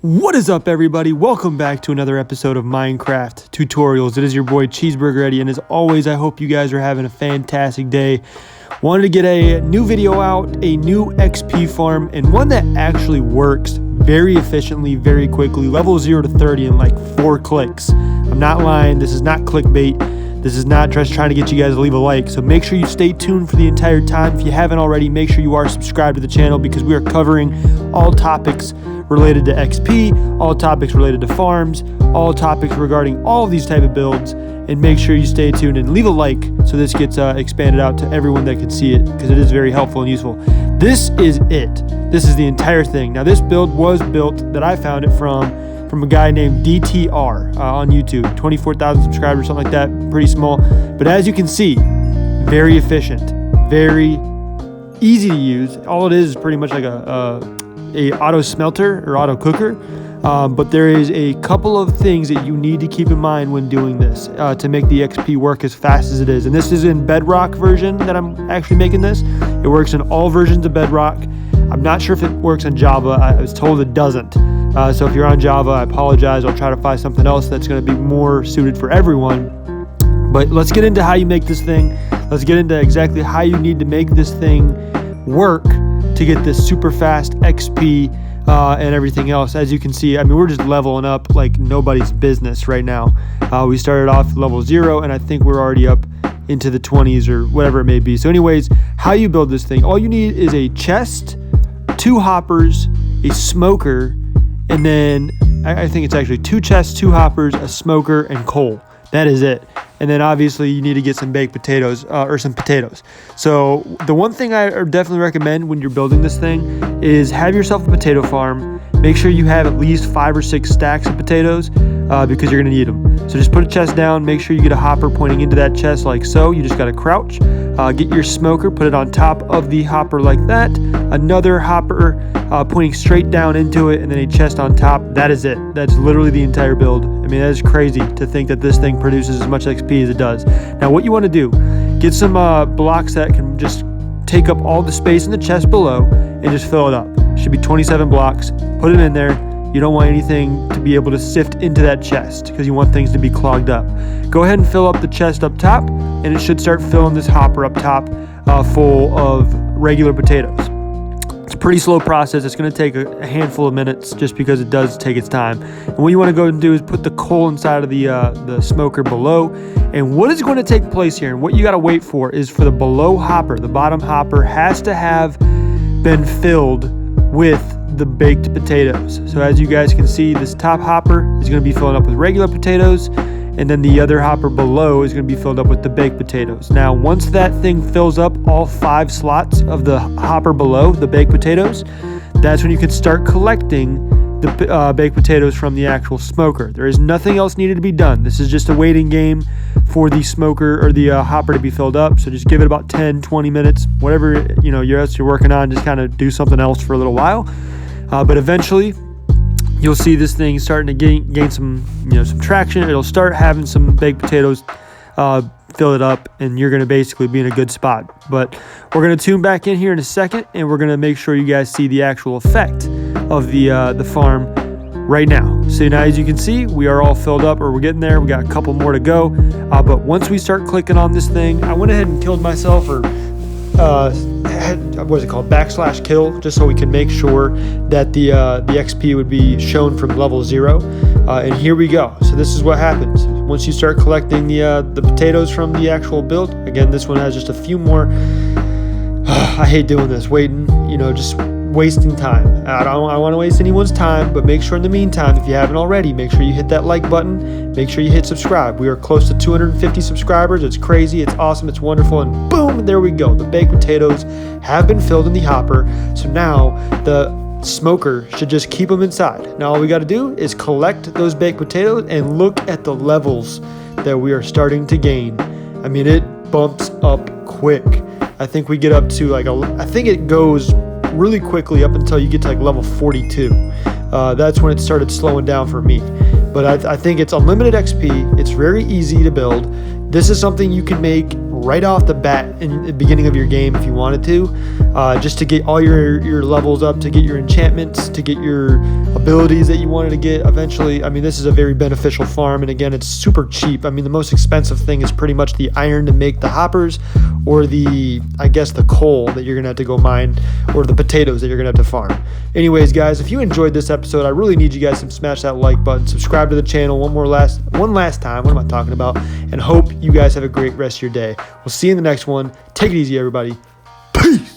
What is up, everybody? Welcome back to another episode of Minecraft Tutorials. It is your boy Cheeseburger Eddie, and as always, I hope you guys are having a fantastic day. Wanted to get a new video out, a new XP farm, and one that actually works very efficiently, very quickly. Level 0 to 30 in like 4 clicks. I'm not lying. This is not clickbait. This is not just trying to get you guys to leave a like. So make sure you stay tuned for the entire time. If you haven't already, make sure you are subscribed to the channel because we are covering all topics related to XP, all topics related to farms, all topics regarding all of these type of builds. And make sure you stay tuned and leave a like so this gets expanded out to everyone that can see it, because it is very helpful and useful. This is it. This is the entire thing. Now, this build was built that I found it from a guy named DTR on YouTube. 24,000 subscribers, something like that. Pretty small. But as you can see, very efficient, very easy to use. All it is pretty much like a auto smelter or auto cooker. But there is a couple of things that you need to keep in mind when doing this to make the XP work as fast as it is. And this is in Bedrock version that I'm actually making this. It works in all versions of Bedrock. I'm not sure if it works on Java. I was told it doesn't. So if you're on Java, I apologize. I'll try to find something else that's going to be more suited for everyone. But let's get into how you make this thing. Let's get into exactly how you need to make this thing work to get this super fast XP and everything else. As you can see, I mean, we're just leveling up like nobody's business right now. We started off level 0, and I think we're already up into the 20s or whatever it may be. So anyways, how you build this thing, all you need is a chest, 2 hoppers, a smoker, and then I think it's actually 2 chests, 2 hoppers, a smoker, and coal. That is it. And then obviously you need to get some baked potatoes or some potatoes. So the one thing I definitely recommend when you're building this thing is have yourself a potato farm. Make sure you have at least 5 or 6 stacks of potatoes because you're going to need them. So just put a chest down. Make sure you get a hopper pointing into that chest like so. You just got to crouch. Get your smoker, put it on top of the hopper like that. Another hopper pointing straight down into it, and then a chest on top. That is it. That's literally the entire build. I mean, that is crazy to think that this thing produces as much XP as it does. Now, what you want to do, get some blocks that can just take up all the space in the chest below and just fill it up. Should be 27 blocks. Put it in there. You don't want anything to be able to sift into that chest because you want things to be clogged up. Go ahead and fill up the chest up top, and it should start filling this hopper up top full of regular potatoes. It's a pretty slow process. It's going to take a handful of minutes just because it does take its time. And what you want to go and do is put the coal inside of the smoker below. And what is going to take place here and what you got to wait for is for the below hopper, the bottom hopper has to have been filled with the baked potatoes. So as you guys can see, this top hopper is going to be filling up with regular potatoes, and then the other hopper below is going to be filled up with the baked potatoes. Now, once that thing fills up all 5 slots of the hopper below, the baked potatoes, that's when you can start collecting the baked potatoes from the actual smoker. There is nothing else needed to be done. This is just a waiting game for the smoker or the hopper to be filled up. So just give it about 10, 20 minutes, whatever you're working on, just kind of do something else for a little while. But eventually, you'll see this thing starting to gain some, some traction. It'll start having some baked potatoes fill it up, and you're going to basically be in a good spot. But we're going to tune back in here in a second, and we're going to make sure you guys see the actual effect of the farm right now. So now, as you can see, we are all filled up, or we're getting there. We got a couple more to go. But once we start clicking on this thing, I went ahead and killed myself, or what is it called, /kill, just so we can make sure that the XP would be shown from level 0. And here we go. So this is what happens once you start collecting the potatoes from the actual build. Again, this one has just a few more. I hate doing this, waiting, just wasting time. I don't want to waste anyone's time, but make sure in the meantime, if you haven't already, make sure you hit that like button. Make sure you hit subscribe. We are close to 250 subscribers. It's crazy. It's awesome. It's wonderful. And boom, there we go. The baked potatoes have been filled in the hopper. So now the smoker should just keep them inside. Now all we got to do is collect those baked potatoes and look at the levels that we are starting to gain. I mean, it bumps up quick. I think we get up to I think it goes really quickly up until you get to level 42. That's when it started slowing down for me. But I think it's unlimited XP. It's very easy to build. This is something you can make right off the bat in the beginning of your game if you wanted to, just to get all your levels up, to get your enchantments, to get your abilities that you wanted to get eventually. I mean, this is a very beneficial farm, and again, it's super cheap. I mean, the most expensive thing is pretty much the iron to make the hoppers, or the, I guess, the coal that you're gonna have to go mine, or the potatoes that you're gonna have to farm. Anyways, guys, if you enjoyed this episode, I really need you guys to smash that like button, subscribe to the channel one last time. What am I talking about? And hope you guys have a great rest of your day. We'll see you in the next one. Take it easy, everybody. Peace.